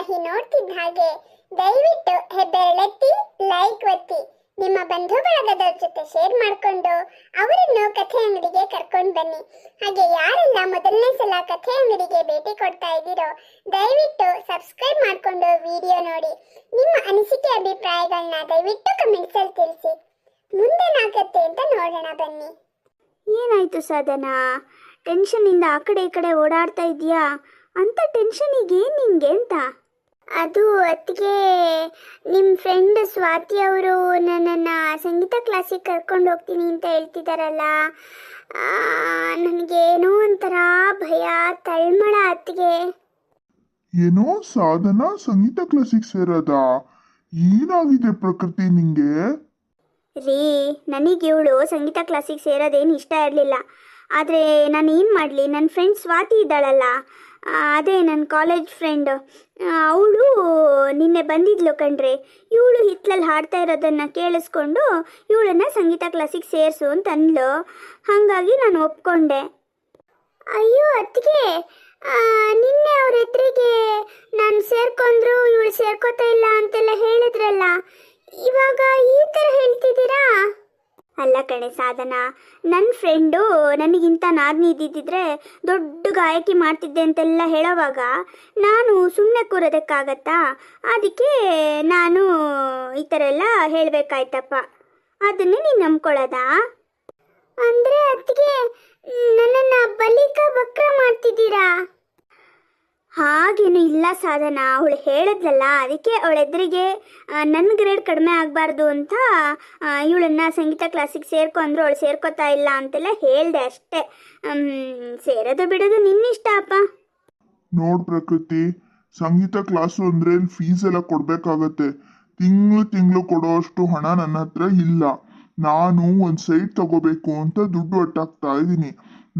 ಧಾರಾವಾಹಿ ನೋಡ್ತಿದ್ದ ಹಾಗೆ ದಯವಿಟ್ಟು ಹೆಬ್ಬೆರಳೆತ್ತಿ ಲೈಕ್ ಒತ್ತಿ ನಿಮ್ಮ ಬಂಧು ಬಳಗದವ್ರ ಜೊತೆ ಶೇರ್ ಮಾಡಿಕೊಂಡು ಅವರನ್ನು ಕಥೆ ಅಂಗಡಿಗೆ ಕರ್ಕೊಂಡು ಬನ್ನಿ. ಹಾಗೆ ಯಾರೆಲ್ಲ ಮೊದಲನೇ ಸಲ ಕಥೆ ಅಂಗಡಿಗೆ ಭೇಟಿ ಕೊಡ್ತಾ ಇದ್ದೀರೋ ದಯವಿಟ್ಟು ಸಬ್ಸ್ಕ್ರೈಬ್ ಮಾಡಿಕೊಂಡು ವಿಡಿಯೋ ನೋಡಿ. ನಿಮ್ಮ ಅನಿಸಿಕೆ ಅಭಿಪ್ರಾಯಗಳನ್ನ ದಯವಿಟ್ಟು ಕಮೆಂಟ್ಸಲ್ಲಿ ತಿಳಿಸಿ. ಮುಂದೇನಾಗತ್ತೆ ಅಂತ ನೋಡೋಣ ಬನ್ನಿ. ಏನಾಯ್ತು ಸಾಧನಾ? ಟೆನ್ಷನ್ನಿಂದ ಆ ಕಡೆ ಈ ಕಡೆ ಓಡಾಡ್ತಾ ಇದೆಯಾ? ಅಂತ ಟೆನ್ಷನಿಗೆ ನಿಂಗೆ ಅಂತ? ಅದು ಅತ್ತಿಗೆ, ನಿಮ್ಮ ಫ್ರೆಂಡ್ ಸ್ವಾತಿ ಅವರು ನನ್ನನ್ನು ಸಂಗೀತ ಕ್ಲಾಸಿಗೆ ಕರ್ಕೊಂಡು ಹೋಗ್ತೀನಿ ಅಂತ ಹೇಳ್ತಿದ್ದಾರಲ್ಲ, ನನಗೇನೋ ಒಂಥರ ಭಯ, ತಳ್ಮಳ ಅತ್ತಿಗೆ. ಏನೋ ಸಾಧನಾ ಸಂಗೀತ ಕ್ಲಾಸಿಗೆ ಸೇರೋದಾ? ಏನಾಗಿದೆ ಪ್ರಕೃತಿ ನಿಂಗೆ? ರೀ, ನನಗೆ ಇವಳು ಸಂಗೀತ ಕ್ಲಾಸಿಗೆ ಸೇರೋದೇನು ಇಷ್ಟ ಇರಲಿಲ್ಲ. ಆದರೆ ನಾನು ಏನು ಮಾಡಲಿ, ನನ್ನ ಫ್ರೆಂಡ್ ಸ್ವಾತಿ ಇದ್ದಾಳಲ್ಲ, ಅದೇ ನನ್ನ ಕಾಲೇಜ್ ಫ್ರೆಂಡು, ಅವಳು ನಿನ್ನೆ ಬಂದಿದ್ಲು ಕಣ್ರಿ. ಇವಳು ಹಿತ್ತಲಲ್ಲಿ ಹಾಡ್ತಾ ಇರೋದನ್ನು ಕೇಳಿಸ್ಕೊಂಡು ಇವಳನ್ನು ಸಂಗೀತ ಕ್ಲಾಸಿಗೆ ಸೇರಿಸು ಅಂತ ಅಂದ್ಲು. ಹಾಗಾಗಿ ನಾನು ಒಪ್ಕೊಂಡೆ. ಅಯ್ಯೋ ಅತ್ತಿಗೆ, ನಿನ್ನೆ ಅವ್ರ ಎದುರಿಗೆ ನಾನು ಸೇರ್ಕೊಂಡ್ರು ಇವಳು ಸೇರ್ಕೋತಾ ಇಲ್ಲ ಅಂತೆಲ್ಲ ಹೇಳಿದ್ರಲ್ಲ, ಇವಾಗ ಈ ಥರ ಹೇಳ್ತಿದ್ದೀರಾ? ಅಲ್ಲ ಕಣೆ ಸಾಧನಾ, ನನ್ನ ಫ್ರೆಂಡು ನನಗಿಂತ ನಾದ್ನಿ ಇದ್ದಿದ್ದರೆ ದೊಡ್ಡ ಗಾಯಕಿ ಮಾಡ್ತಿದ್ದೆ ಅಂತೆಲ್ಲ ಹೇಳೋವಾಗ ನಾನು ಸುಮ್ಮನೆ ಕೂರೋದಕ್ಕಾಗತ್ತಾ? ಅದಕ್ಕೆ ನಾನು ಈ ಥರ ಎಲ್ಲ ಹೇಳಬೇಕಾಯ್ತಪ್ಪ. ಅದನ್ನೇ ನೀನು ನಂಬ್ಕೊಳ್ಳೋದಾ? ಅಂದರೆ ಅತ್ತಿಗೆ, ನನ್ನನ್ನು ಬಲಿಕ ವಕ್ರ ಮಾಡ್ತಿದ್ದೀರಾ? ಹಾಗೇನು ಇಲ್ಲ ಸಾಧನಾ, ಅವಳು ಹೇಳಿದ್ಲಲ್ಲ, ಅದಕ್ಕೆ ಅವಳೆದುರಿಗೆ ನನ್ನ ಗ್ರೇಡ್ ಕಡಿಮೆ ಆಗಬಾರ್ದು ಅಂತ ಇವಳನ್ನು ಸಂಗೀತ ಕ್ಲಾಸಿಗೆ ಸೇರ್ಕೊ ಅಂದರು. ಅವಳು ಸೇರ್ಕೋತಾ ಇಲ್ಲ ಅಂತೆಲ್ಲ ಹೇಳಿದೆ ಅಷ್ಟೇ. ಸೇರೋದು ಬಿಡೋದು ನಿನ್ನಿಷ್ಟ ಅಪ್ಪ. ನೋಡ್ ಪ್ರಕೃತಿ, ಸಂಗೀತ ಕ್ಲಾಸು ಅಂದ್ರೆ ಫೀಸ್ ಎಲ್ಲ ಕೊಡ್ಬೇಕಾಗತ್ತೆ. ತಿಂಗಳು ಕೊಡೋ ಅಷ್ಟು ಹಣ ನನ್ನ ಹತ್ರ ಇಲ್ಲ. ನಾನು ಒಂದು ಸೈಟ್ ತಗೋಬೇಕು ಅಂತ ದುಡ್ಡು ಒಟ್ಟಾಗ್ತಾ ಇದ್ದೀನಿ.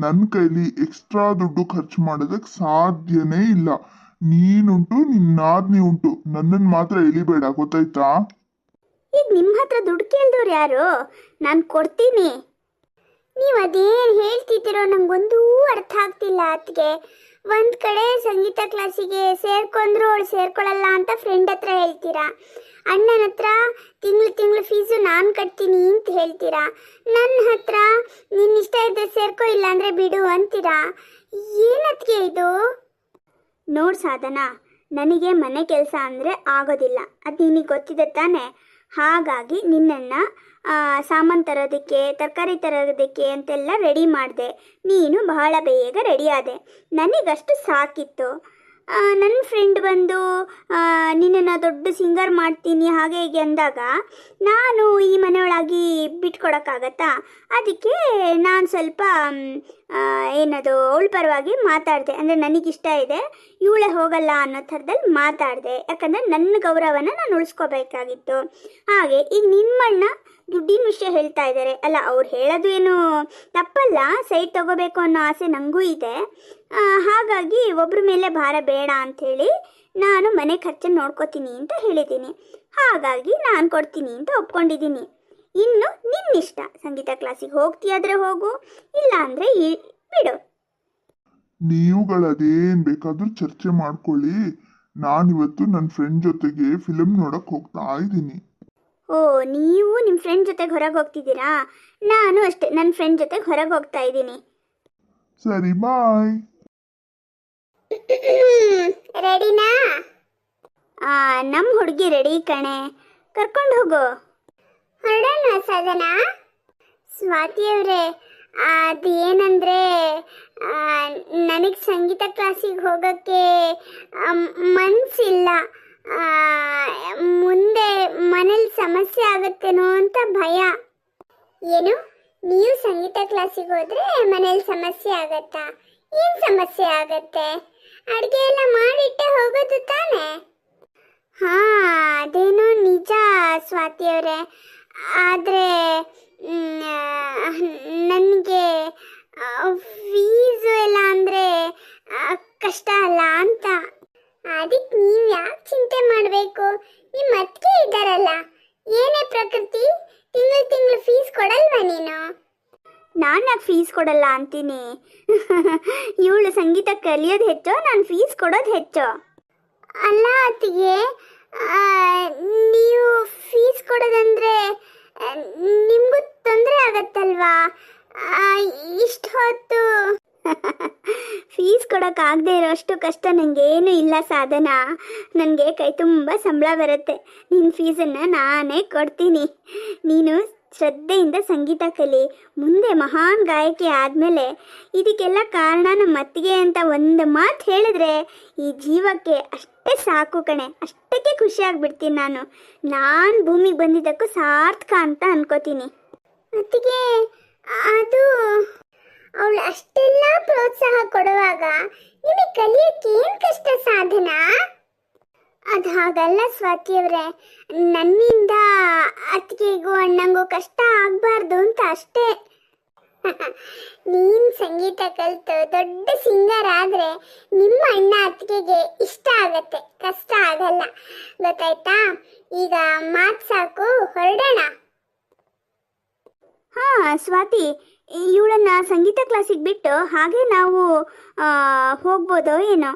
ನನ್ನ ಕೈಲಿ ಎಕ್ಸ್ಟ್ರಾ ದುಡ್ಡು ಖರ್ಚು ಮಾಡೋದಕ್ಕೆ ಸಾಧ್ಯನೇ ಇಲ್ಲ. ನೀನುಂಟು, ನಿನ್ನಾದ್ನಿ ಉಂಟು, ನನ್ನನ್ನು ಮಾತ್ರ ಎಳಿಬೇಡ, ಗೊತ್ತಾಯ್ತಾ? ಈಗ ನಿಮ್ಮ ಹತ್ರ ದುಡ್ಡು ಕೇಳಿದವ್ರು ಯಾರು? ನಾನು ಕೊಡ್ತೀನಿ. ನೀವು ಅದೇನು ಹೇಳ್ತಿದ್ದೀರೋ ನಂಗೊಂದೂ ಅರ್ಥ ಆಗ್ತಿಲ್ಲ ಅತ್ತಿಗೆ. ಒಂದು ಕಡೆ ಸಂಗೀತ ಕ್ಲಾಸಿಗೆ ಸೇರ್ಕೊಂಡ್ರು ಅವಳು ಸೇರ್ಕೊಳ್ಳಲ್ಲ ಅಂತ ಫ್ರೆಂಡ್ ಹತ್ರ ಹೇಳ್ತೀರಾ, ಅಣ್ಣನ ಹತ್ರ ತಿಂಗಳು ಫೀಸು ನಾನು ಕಟ್ತೀನಿ ಅಂತ ಹೇಳ್ತೀರಾ, ನನ್ನ ಹತ್ರ ನಿನ್ನಿಷ್ಟ ಇದ್ದರೆ ಸೇರ್ಕೋ, ಇಲ್ಲ ಅಂದರೆ ಬಿಡು ಅಂತೀರಾ. ಏನತ್ತಿಗೆ ಇದು? ನೋಡು ಸಾಧನಾ, ನನಗೆ ಮನೆ ಕೆಲಸ ಅಂದರೆ ಆಗೋದಿಲ್ಲ, ಅದು ನಿನಗೆ ಗೊತ್ತಿದೆ ತಾನೆ. ಹಾಗಾಗಿ ನಿನ್ನನ್ನು ಸಾಮಾನು ತರೋದಕ್ಕೆ, ತರಕಾರಿ ತರೋದಕ್ಕೆ ಅಂತೆಲ್ಲ ರೆಡಿ ಮಾಡಿದೆ. ನೀನು ಬಹಳ ಬೇಗ ರೆಡಿ ಆದೆ. ನನಗಷ್ಟು ಸಾಕಿತ್ತು. ನನ್ನ ಫ್ರೆಂಡ್ ಬಂದು ನಿನ್ನನ್ನು ದೊಡ್ಡ ಸಿಂಗರ್ ಮಾಡ್ತೀನಿ ಹಾಗೆ ಹೀಗೆ ಅಂದಾಗ ನಾನು ಈ ಮನೆಯೊಳಗೆ ಬಿಟ್ಕೊಡೋಕ್ಕಾಗತ್ತಾ? ಅದಕ್ಕೆ ನಾನು ಸ್ವಲ್ಪ ಏನದು ಅವಳ ಪರವಾಗಿ ಮಾತಾಡಿದೆ. ಅಂದರೆ ನನಗಿಷ್ಟ ಇದೆ, ಇವಳೇ ಹೋಗಲ್ಲ ಅನ್ನೋ ಥರದಲ್ಲಿ ಮಾತಾಡಿದೆ. ಯಾಕಂದರೆ ನನ್ನ ಗೌರವನ ನಾನು ಉಳಿಸ್ಕೋಬೇಕಾಗಿತ್ತು. ಹಾಗೆ ಈಗ ನಿಮ್ಮಣ್ಣ ದುಡ್ಡಿನ ವಿಷಯ ಹೇಳ್ತಾ ಇದ್ದಾರೆ ಅಲ್ಲ, ಅವ್ರು ಹೇಳೋದು ಏನು ತಪ್ಪಲ್ಲ. ಸೈಟ್ ತಗೋಬೇಕು ಅನ್ನೋ ಆಸೆ ನನಗೂ ಇದೆ. ಹಾಗಾಗಿ ಒಬ್ಬರ ಮೇಲೆ ಭಾರ ಬೇಡ ಅಂಥೇಳಿ ನಾನು ಮನೆ ಖರ್ಚನ್ನು ನೋಡ್ಕೋತೀನಿ ಅಂತ ಹೇಳಿದ್ದೀನಿ. ಹಾಗಾಗಿ ನಾನು ಕೊಡ್ತೀನಿ ಅಂತ ಒಪ್ಕೊಂಡಿದ್ದೀನಿ. ಇನ್ನು ನಿನ್ನಿಷ್ಟ, ಸಂಗೀತ ಕ್ಲಾಸಿಗೆ ಹೋಗ್ತೀಯಾದರೆ ಹೋಗು, ಇಲ್ಲ ಅಂದರೆ ಬಿಡು. ನೀವುಗಳದೇನು ಬೇಕಾದರೂ ಚರ್ಚೆ ಮಾಡ್ಕೊಳ್ಳಿ. ನಾನಿವತ್ತು ನನ್ನ ಫ್ರೆಂಡ್ ಜೊತೆಗೆ ಫಿಲಮ್ ನೋಡಕ್ಕೆ ಹೋಗ್ತಾ ಇದ್ದೀನಿ. ಓ, ನೀವು ನಿಮ್ಮ ಫ್ರೆಂಡ್ ಜೊತೆಗೆ ಹೊರಗೆ ಹೋಗ್ತಿದ್ದೀರಾ? ನಾನು ಅಷ್ಟೇ, ನನ್ನ ಫ್ರೆಂಡ್ ಜೊತೆಗೆ ಹೊರಗೆ ಹೋಗ್ತಾ ಇದ್ದೀನಿ. ಸರಿ, ಬಾಯ್. ರೆಡಿನಾ? ನಮ್ಮ ಹುಡುಗಿ ರೆಡಿ ಕಣೆ, ಕರ್ಕೊಂಡು ಹೋಗು. ಹೊರಡೋಣ ಸಾಧನಾ? ಸ್ವಾತಿಯವರೇ, ಅದೇನಂದರೆ ನನಗೆ ಸಂಗೀತ ಕ್ಲಾಸಿಗೆ ಹೋಗೋಕ್ಕೆ ಮನಸ್ಸಿಲ್ಲ. ಮುಂದೆ ಮನೇಲಿ ಸಮಸ್ಯೆ ಆಗುತ್ತೇನೋ ಅಂತ ಭಯ. ಏನು, ನೀವು ಸಂಗೀತ ಕ್ಲಾಸಿಗೆ ಹೋದರೆ ಮನೇಲಿ ಸಮಸ್ಯೆ ಆಗತ್ತಾ? ಏನು ಸಮಸ್ಯೆ ಆಗತ್ತೆ? ಅಡುಗೆ ಎಲ್ಲ ಮಾಡಿಟ್ಟೆ ಹೋಗೋದು ತಾನೆ? ಹಾಂ, ಅದೇನೋ ನಿಜ ಸ್ವಾತಿಯವರೇ. ಆದರೆ ನನಗೆ ಫೀಸು ಎಲ್ಲ ಅಂದರೆ ಕಷ್ಟ ಅಲ್ಲ ಅಂತ. ಅದಕ್ಕೆ ನೀವು ಯಾಕೆ ಚಿಂತೆ ಮಾಡಬೇಕು? ನಿಮ್ಮ ಅತ್ತಿಗೆ ಇದ್ದಾರಲ್ಲ. ಏನೇ ಪ್ರಕೃತಿ, ತಿಂಗಳು ಫೀಸ್ ಕೊಡಲ್ವಾ ನೀನು? ನಾನು ಯಾಕೆ ಫೀಸ್ ಕೊಡಲ್ಲ ಅಂತೀನಿ? ಇವಳು ಸಂಗೀತ ಕಲಿಯೋದು ಹೆಚ್ಚೋ, ನಾನು ಫೀಸ್ ಕೊಡೋದು ಹೆಚ್ಚೋ? ಅಲ್ಲ ಅತ್ತಿಗೆ, ಆ, ನೀವು ಫೀಸ್ ಕೊಡೋದಂದ್ರೆ ನಿಮಗೂ ತೊಂದರೆ ಆಗತ್ತಲ್ವಾ? ಇಷ್ಟು ಹೊತ್ತು ಫೀಸ್ ಕೊಡೋಕ್ಕಾಗದೇ ಇರೋಷ್ಟು ಕಷ್ಟ ನನಗೇನು ಇಲ್ಲ ಸಾಧನ. ನನಗೆ ಕೈ ತುಂಬ ಸಂಬಳ ಬರುತ್ತೆ. ನಿನ್ನ ಫೀಸನ್ನು ನಾನೇ ಕೊಡ್ತೀನಿ. ನೀನು ಶ್ರದ್ಧೆಯಿಂದ ಸಂಗೀತ ಕಲಿ. ಮುಂದೆ ಮಹಾನ್ ಗಾಯಕಿ ಆದಮೇಲೆ ಇದಕ್ಕೆಲ್ಲ ಕಾರಣ ನಮ್ಮ ಅತ್ತಿಗೆ ಅಂತ ಒಂದು ಮಾತು ಹೇಳಿದ್ರೆ ಈ ಜೀವಕ್ಕೆ ಅಷ್ಟೇ ಸಾಕು ಕಣೆ. ಅಷ್ಟಕ್ಕೆ ಖುಷಿಯಾಗ್ಬಿಡ್ತೀನಿ ನಾನು ಭೂಮಿಗೆ ಬಂದಿದ್ದಕ್ಕೂ ಸಾರ್ಥಕ ಅಂತ ಅನ್ಕೋತೀನಿ. ಅತ್ತಿಗೆ, ಅದು ಅವಳು ಅಷ್ಟೆಲ್ಲ ಪ್ರೋತ್ಸಾಹ ಕೊಡುವಾಗ ನಿಮಗೆ ಕಲಿಯೋಕ್ಕೆ ಏನು ಕಷ್ಟ ಸಾಧನ? ಅದು ಹಾಗಲ್ಲ ಸ್ವಾತಿಯವ್ರೆ, ನನ್ನಿಂದ ಅತ್ತಿಗೆಗೂ ಅಣ್ಣಂಗೂ ಕಷ್ಟ ಆಗಬಾರ್ದು ಅಂತ ಅಷ್ಟೇ. ನೀನು ಸಂಗೀತ ಕಲಿತು ದೊಡ್ಡ ಸಿಂಗರ್ ಆದರೆ ನಿಮ್ಮ ಅಣ್ಣ ಅತ್ತಿಗೆಗೆ ಇಷ್ಟ ಆಗತ್ತೆ, ಕಷ್ಟ ಆಗಲ್ಲ. ಗೊತ್ತಾಯ್ತಾ? ಈಗ ಮಾತು ಸಾಕು, ಹೊರಡೋಣ. ಹಾಂ ಸ್ವಾತಿ, ಇವಳನ್ನ ಸಂಗೀತ ಕ್ಲಾಸಿಗೆ ಬಿಟ್ಟು ಹಾಗೆ ನಾವು ಹೋಗ್ಬೋದೋ ಏನೋ?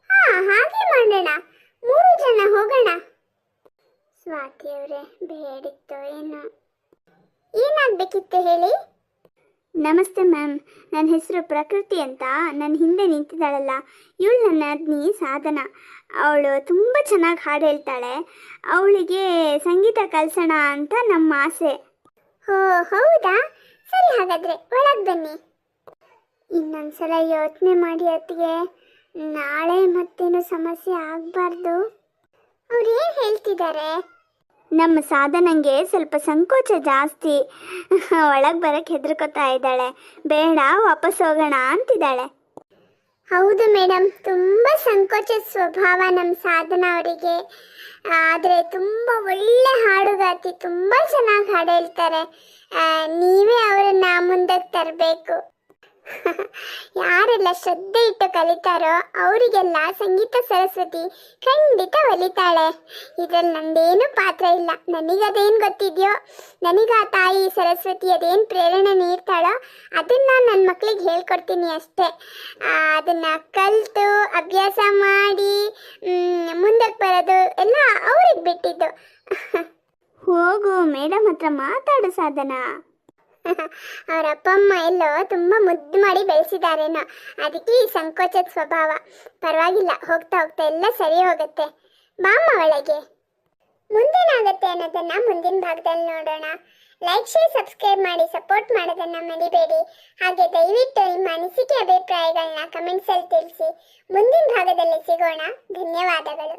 ಹಾಂ, ಹಾಗೆ ಮಾಡೋಣ. 3 ಜನ ಹೋಗೋಣ. ಸ್ವಾತಿಯವರೇ, ಬೇಡಿತ್ತು ಏನೋ. ಏನಾಗಬೇಕಿತ್ತು ಹೇಳಿ? ನಮಸ್ತೆ ಮ್ಯಾಮ್, ನನ್ನ ಹೆಸರು ಪ್ರಕೃತಿ ಅಂತ. ನನ್ನ ಹಿಂದೆ ನಿಂತಿದ್ದಾಳಲ್ಲ, ಇವಳು ನನ್ನ ಅದ್ನಿ ಸಾಧನ. ಅವಳು ತುಂಬ ಚೆನ್ನಾಗಿ ಹಾಡು ಹೇಳ್ತಾಳೆ. ಅವಳಿಗೆ ಸಂಗೀತ ಕಲಿಸೋಣ ಅಂತ ನಮ್ಮ ಆಸೆ. ಓ ಹೌದಾ? ಸರಿ, ಹಾಗಾದ್ರೆ ಒಳಗೆ ಬನ್ನಿ. ಇನ್ನೊಂದ್ಸಲ ಯೋಚನೆ ಮಾಡಿ ಅತ್ತಿಗೆ, ನಾಳೆ ಮತ್ತೇನು ಸಮಸ್ಯೆ ಆಗಬಾರ್ದು. ಅವ್ರು ಏನು ಹೇಳ್ತಿದ್ದಾರೆ? ನಮ್ಮ ಸಾಧನಂಗೆ ಸ್ವಲ್ಪ ಸಂಕೋಚ ಜಾಸ್ತಿ. ಒಳಗೆ ಬರೋಕ್ಕೆ ಹೆದರ್ಕೋತಾ ಇದ್ದಾಳೆ. ಬೇಡ, ವಾಪಸ್ ಹೋಗೋಣ ಅಂತಿದ್ದಾಳೆ. ಹೌದು ಮೇಡಮ್, ತುಂಬ ಸಂಕೋಚ ಸ್ವಭಾವ ನಮ್ಮ ಸಾಧನ ಅವರಿಗೆ. ಆದರೆ ತುಂಬ ಒಳ್ಳೆ ಹಾಡುಗಾತಿ, ತುಂಬ ಚೆನ್ನಾಗಿ ಹಾಡು ಹೇಳ್ತಾರೆ. ನೀವೇ ಅವರನ್ನ ಮುಂದಕ್ಕೆ ತರಬೇಕು. ಯಾರೆಲ್ಲ ಶ್ರದ್ಧೆ ಇಟ್ಟು ಕಲಿತಾರೋ ಅವರಿಗೆಲ್ಲ ಸಂಗೀತ ಸರಸ್ವತಿ ಖಂಡಿತ ಒಲಿತಾಳೆ. ಇದ್ರಲ್ಲಿ ನಂದೇನು ಪಾತ್ರ ಇಲ್ಲ. ನನಗದೇನು ಗೊತ್ತಿದೆಯೋ, ನನಗೆ ಆ ತಾಯಿ ಸರಸ್ವತಿ ಅದೇನು ಪ್ರೇರಣೆ ನೀಡ್ತಾಳೋ ಅದನ್ನು ನನ್ನ ಮಕ್ಕಳಿಗೆ ಹೇಳ್ಕೊಡ್ತೀನಿ ಅಷ್ಟೇ. ಅದನ್ನು ಕಲಿತು ಅಭ್ಯಾಸ ಮಾಡಿ ಮುಂದಕ್ಕೆ ಬರೋದು ಎಲ್ಲ ಅವ್ರಿಗೆ ಬಿಟ್ಟಿದ್ದು. ಹೋಗು, ಮೇಡಮ್ ಹತ್ರ ಮಾತಾಡು ಸಾಧನ. ಅವ್ರ ಅಪ್ಪ ಅಮ್ಮ ಎಲ್ಲೋ ತುಂಬ ಮುದ್ದು ಮಾಡಿ ಬೆಳೆಸಿದಾರೇನೋ, ಅದಕ್ಕೆ ಈ ಸಂಕೋಚದ ಸ್ವಭಾವ. ಪರವಾಗಿಲ್ಲ, ಹೋಗ್ತಾ ಹೋಗ್ತಾ ಎಲ್ಲ ಸರಿ ಹೋಗುತ್ತೆ. ಬಾಮ್ಮ ಒಳಗೆ. ಮುಂದೇನಾಗುತ್ತೆ ಅನ್ನೋದನ್ನ ಮುಂದಿನ ಭಾಗದಲ್ಲಿ ನೋಡೋಣ. ಲೈಕ್, ಶೇರ್, ಸಬ್ಸ್ಕ್ರೈಬ್ ಮಾಡಿ ಸಪೋರ್ಟ್ ಮಾಡೋದನ್ನ ಮರಿಬೇಡಿ. ಹಾಗೆ ದಯವಿಟ್ಟು ನಿಮ್ಮ ಅನಿಸಿಕೆ ಅಭಿಪ್ರಾಯಗಳನ್ನ ಕಮೆಂಟ್ಸಲ್ಲಿ ತಿಳಿಸಿ. ಮುಂದಿನ ಭಾಗದಲ್ಲಿ ಸಿಗೋಣ. ಧನ್ಯವಾದಗಳು.